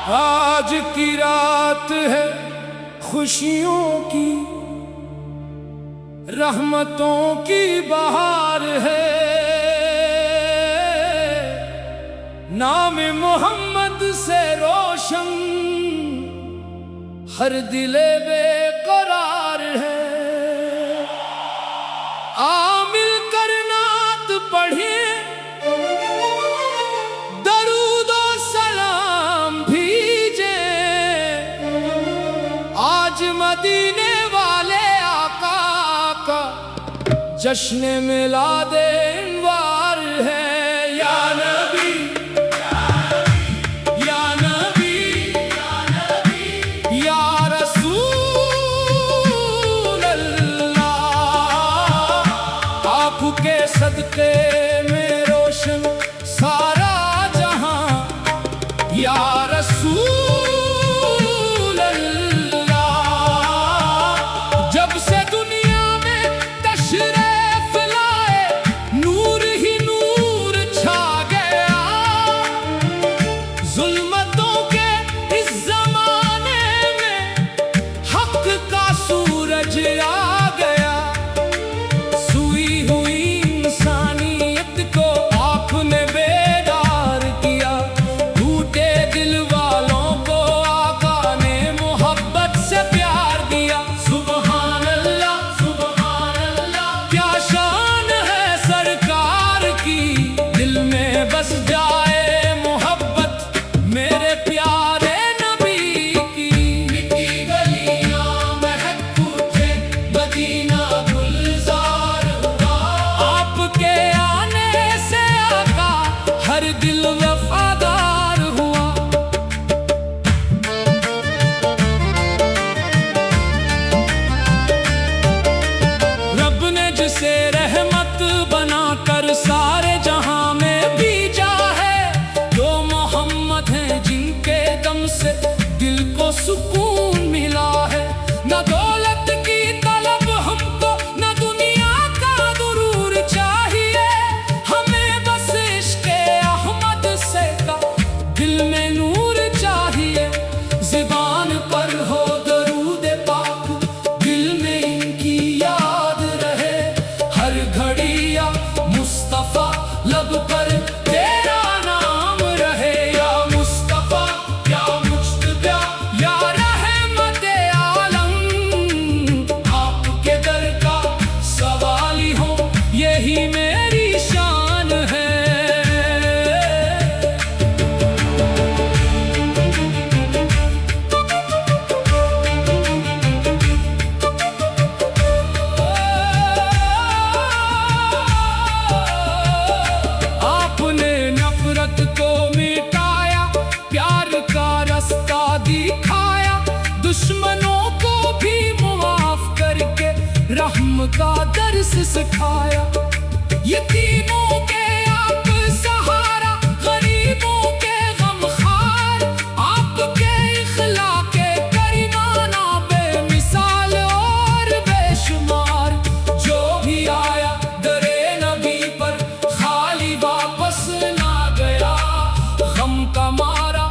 आज की रात है खुशियों की, रहमतों की बहार है। नाम मोहम्मद से रोशन हर दिले बेकरार है। आ मिलकर नात पढ़िए, दरूद और सलाम भीजे। आज मदीने वाले आका का जश्न मिलादे इनवार है। या नबी या नबी या रसूल अल्लाह, आपके सदके में रोशन सारा जहां। या रसूल अल्लाह, जब से दुनिया में तशरीफ लाए नूर ही नूर छा गया। जुल्मतों के इस जमाने में हक का सूरज आ गया। सोई हुई इंसानियत को आपने बेदार किया। टूटे दिल वालों को आका ने मोहब्बत से प्यार दिया। सुभान अल्लाह क्या शान है सरकार की। दिल में बस जाए मोहब्बत मेरे प्यारे नबी की। मिट्टी गलियां महक उठे, मदीना गुलजार हुआ। आपके आने से आका हर दिल वफादार हुआ। रब ने जिसे रहमत बनाकर सारे जहां में भेजा है, दो मोहम्मद हैं जिनके दम से दिल को सुकून मिला है। न दौलत की तलब हमको, न दुनिया का गुरूर चाहिए। हमें बस इश्क़े अहमद से का दिल में नूर चाहिए। ज़ुबान पर हो दरूद पाक, दिल में इनकी याद रहे। हर घड़ी या मुस्तफ़ा लब पर तेरा नाम रहे। या मुस्तफ़ा या मुज्तबा या रहमते आलम, आपके दर का सवाली हो यही मेरी शान है। आपने नफरत को मिटाया, प्यार का रास्ता दिखाया। दुश्मनों को भी मुआफ करके रहम का दर्स सिखाया। यतीमों के आप सहारा, गरीबों के गमखार। आपके इखलाके करीमाना बेमिसाल और बेशुमार। जो भी आया दरे नबी पर खाली वापस ना गया। गम का मारा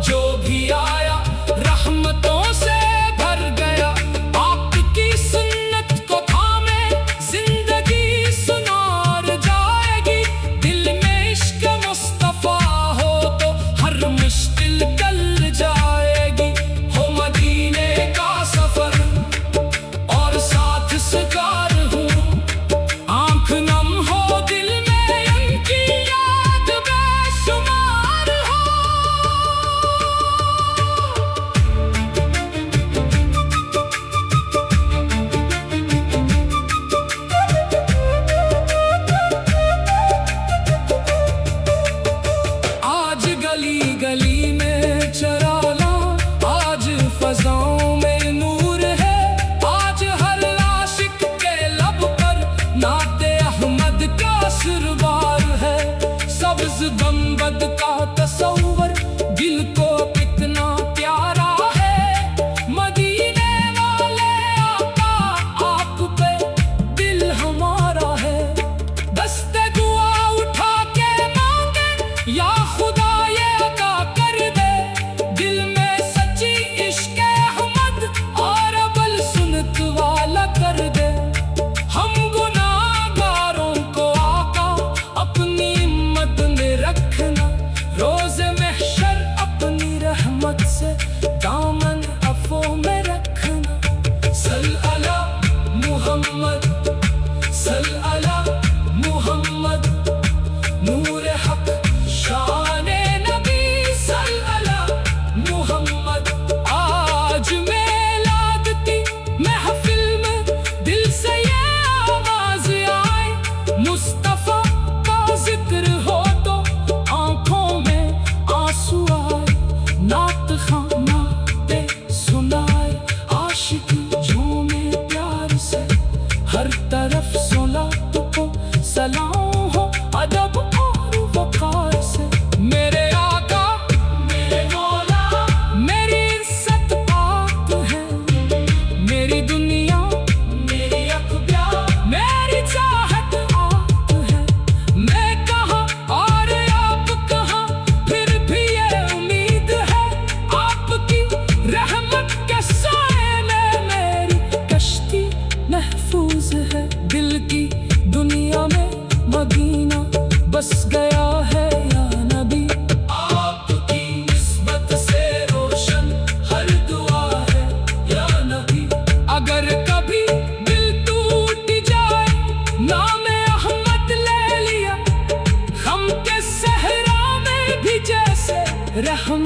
जो भी आया रहमतों से भर गया। आपकी सुन्नत को थामे जिंदगी सुनार जाएगी। दिल में इश्क मुस्तफ़ा हो तो हर मुश्किल टल जाएगी। हो मदीने का सफर और साथ सकार हूँ, आंख नम हो दिल में उनकी याद बेशुमार हो। आज गली गली में चराना, आज फजाओं में नूर है। आज हर आशिक के लब पर नाते अहमद का सुरबार है। सब्ज़ गंबद का तसव्वुर दिल को कितना प्यारा है। मदीने वाले आका आप पे दिल हमारा है। दस्ते दुआ उठा के मांगे या खुदा ये अता कर दे। दिल में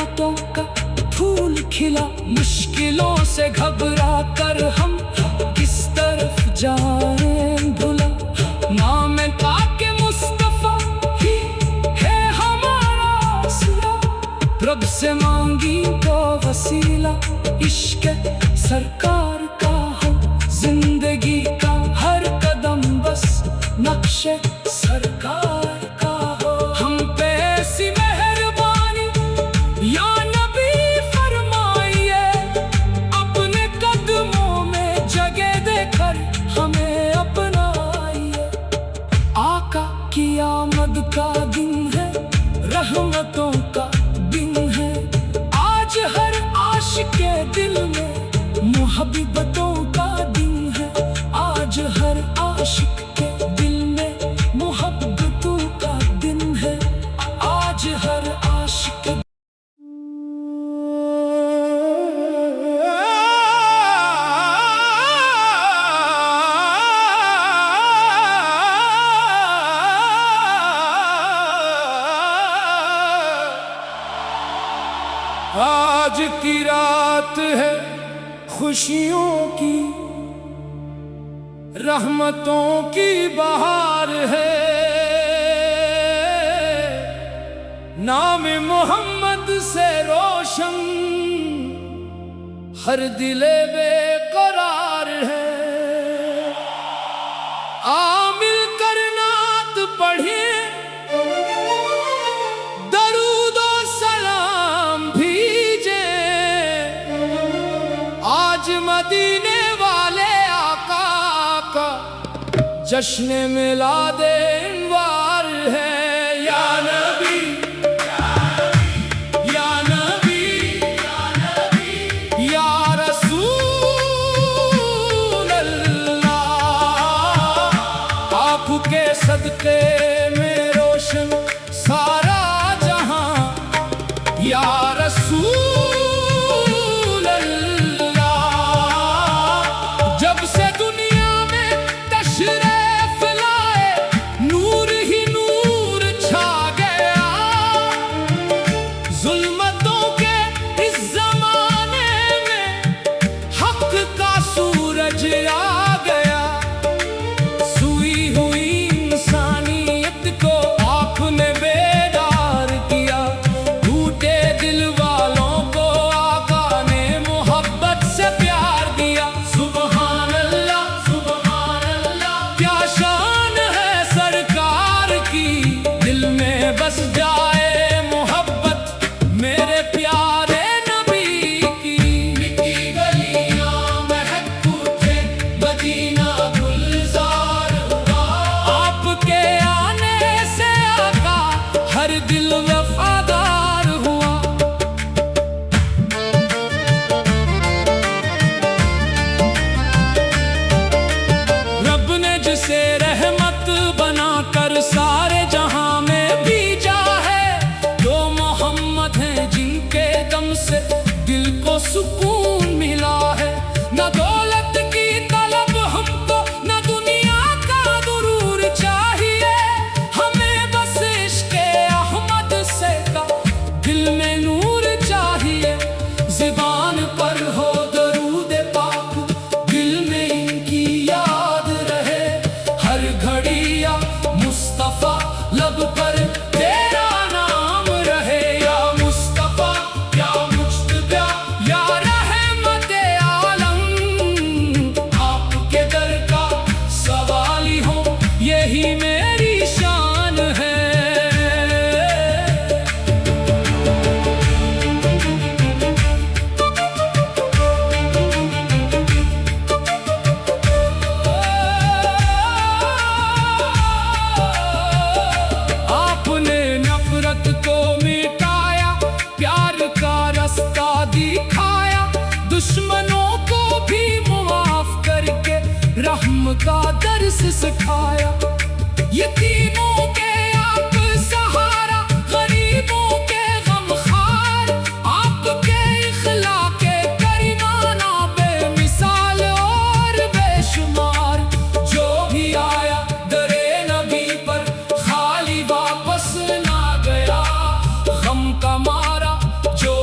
रहमतों का फूल खिला। मुश्किलों से घबरा कर हम किस तरफ जाएं भुला। नाम पाके मुस्तफा ही है हमारा सिला। रब से मांगी तो वसीला, इश्क सरकार का हो। जिंदगी का हर कदम बस नक्शे सरकार का हो। हम पे ऐसी मेहरबानी या नबी फरमाइए, अपने कदमों में जगह देकर हमें अपनाइए। आका की आमद का दिन है, रहमतों का दिन है। आज हर आशिक के दिल में मोहब्बतों का दिन है। आज हर आशिक के दिल में मोहब्बतों का दिन है। आज हर आशिक आज की रात है खुशियों की, रहमतों की बहार है। नाम मोहम्मद से रोशन हर दिले बेकरार है। आ मिलकर नात पढ़े, दरूद और सलाम भीजे। आज मदीने वाले आका का जश्न मिलादे इनवार है। या नबी या नबी या रसूल अल्लाह। आपके सदके में रोशन सारा जहां। या रसूल अल्लाह, जब से दुनिया में तशरीफ लाए, नूर ही नूर छा गया। जुल्मतों के इस जमाने में हक का सूरज आ गया। सुई हुई इंसानियत को आपने बेदार किया। टूटे दिल वालों को आका ने मोहब्बत से प्यार दिया। सुभान अल्लाह क्या शान है सरकार की। दिल में बस जाए मोहब्बत मेरे प्यारे नबी की। मिट्टी गलियां महक उठे, मदीना गुलजार हुआ। आपके आने से आका हर दिल वफादार हुआ। रब ने जिसे रहमत बनाकर सारे जहां में भेजा है, वो मोहम्मद हैं जिनके दम से दिल को सुकून मिला है। न दौलत की तलब हमको, न दुनिया का गुरूर चाहिए। हमें बस इश्क़े अहमद से का दिल में नूर चाहिए। ज़ुबान पर हो दरूद पाक, दिल में इनकी याद रहे। हर घड़ी या मुस्तफ़ा लब पर तेरा नाम रहे। या मुस्तफ़ा या मुज्तबा या रहमते आलम, आपके दर का सवाली हो यही मेरी शान है। आपने नफरत को मिटाया, प्यार का रास्ता दिखाया। दुश्मनों को भी मुआफ करके रहम का दर्स सिखाया। यतीमों के आप सहारा, गरीबों के गमखार। आपके इखलाके करीमाना बेमिसाल और बेशुमार। जो भी आया दरे नबी पर खाली वापस ना गया। गम का मारा जो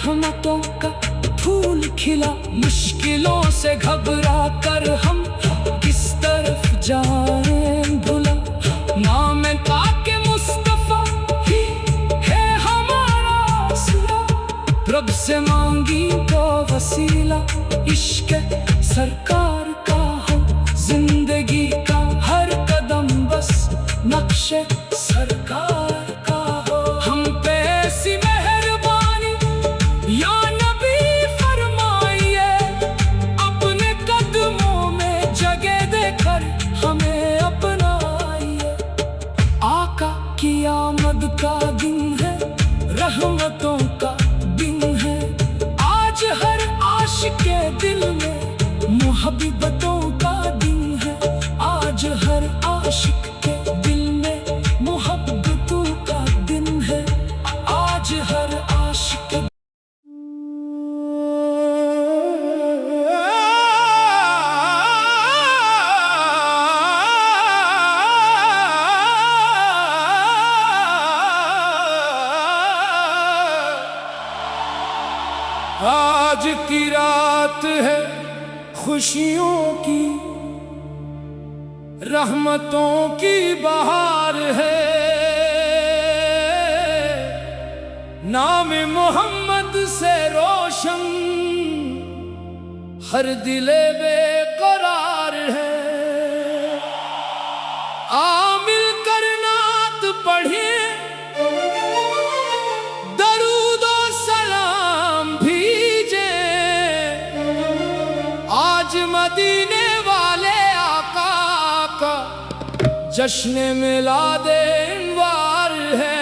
रहमतों का फूल खिला। मुश्किलों से घबरा कर हम किस तरफ जाएं भुला। नाम पाके मुस्तफा ही है हमारा आसरा। रब से मांगी तो वसीला, इश्क सरकार का हो। जिंदगी का हर कदम बस नक्शे सरकार का हो। हम पे ऐसी मेहरबानी या नबी फरमाइए। अपने कदमों में जगह देकर हमें अपनाइए। आका की आमद का दिन है, रहमतों का दिन है। आज हर आशिक के दिल में मोहब्बतों का दिन है। आज हर आशिक के दिल में मोहब्बतों का दिन है। आज हर आशिक आज की रात है खुशियों की, रहमतों की बहार है। नाम मोहम्मद से रोशन हर दिले बेकरार है। आ मिलकर नात पढ़िए, मदीने वाले आका का जश्न मिलादे इनवार है।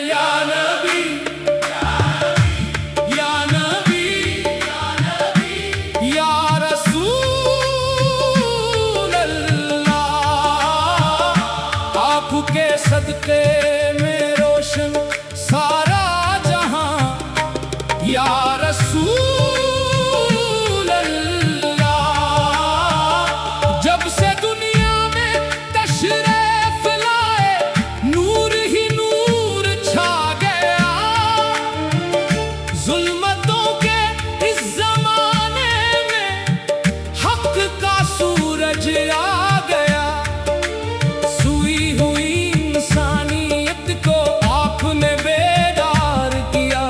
या नबी या नबी या नबी या रसूल अल्लाह। आपके सदके में रोशन सारा जहां। या रसूल आ गया। सुई हुई इंसानियत को आपने बेदार किया।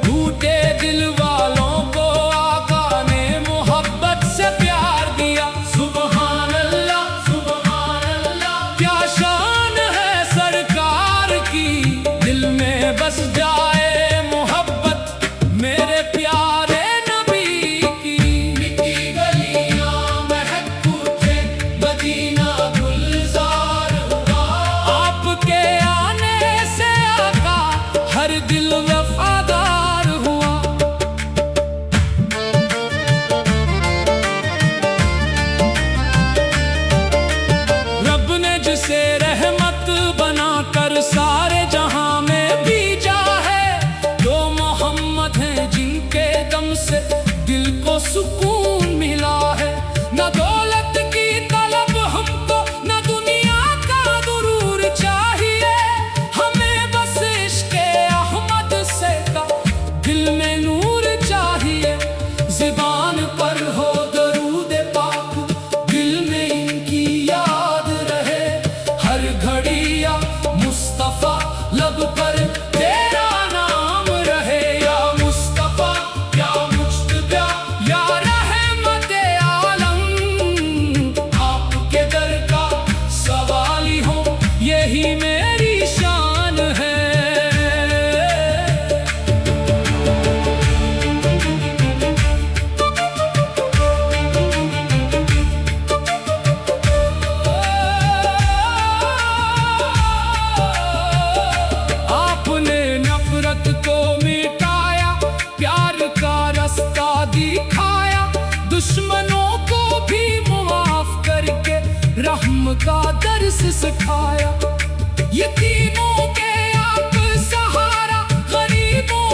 टूटे दिल वालों को आका ने मोहब्बत से प्यार दिया। सुभान अल्लाह सुभान अल्लाह, क्या शान है सरकार की। दिल में बस जाए मोहब्बत मेरे प्यारे दिल वफादार हुआ। रब ने जिसे रहमत बनाकर सारे जहां में भेजा है। जो मोहम्मद हैं जिनके दम से दिल को सुकून मिला है। न दौलत की तलब हमको, न दुनिया का गुरूर चाहिए। हमें बस इश्क दिल में नूर चाहिए। ज़ुबान पर हो दरूद पाक, दिल में इनकी याद रहे। हर घड़ी या मुस्तफा लब पर तेरा नाम रहे। या मुस्तफा या मुज्तबा या रहमते आलम। आपके दर का सवाली हो, यही मेरी शान है। को मिटाया, प्यार का रास्ता दिखाया। दुश्मनों को भी मुआफ करके रहम का दर्स सिखाया। यतीमों के आप सहारा, गरीबों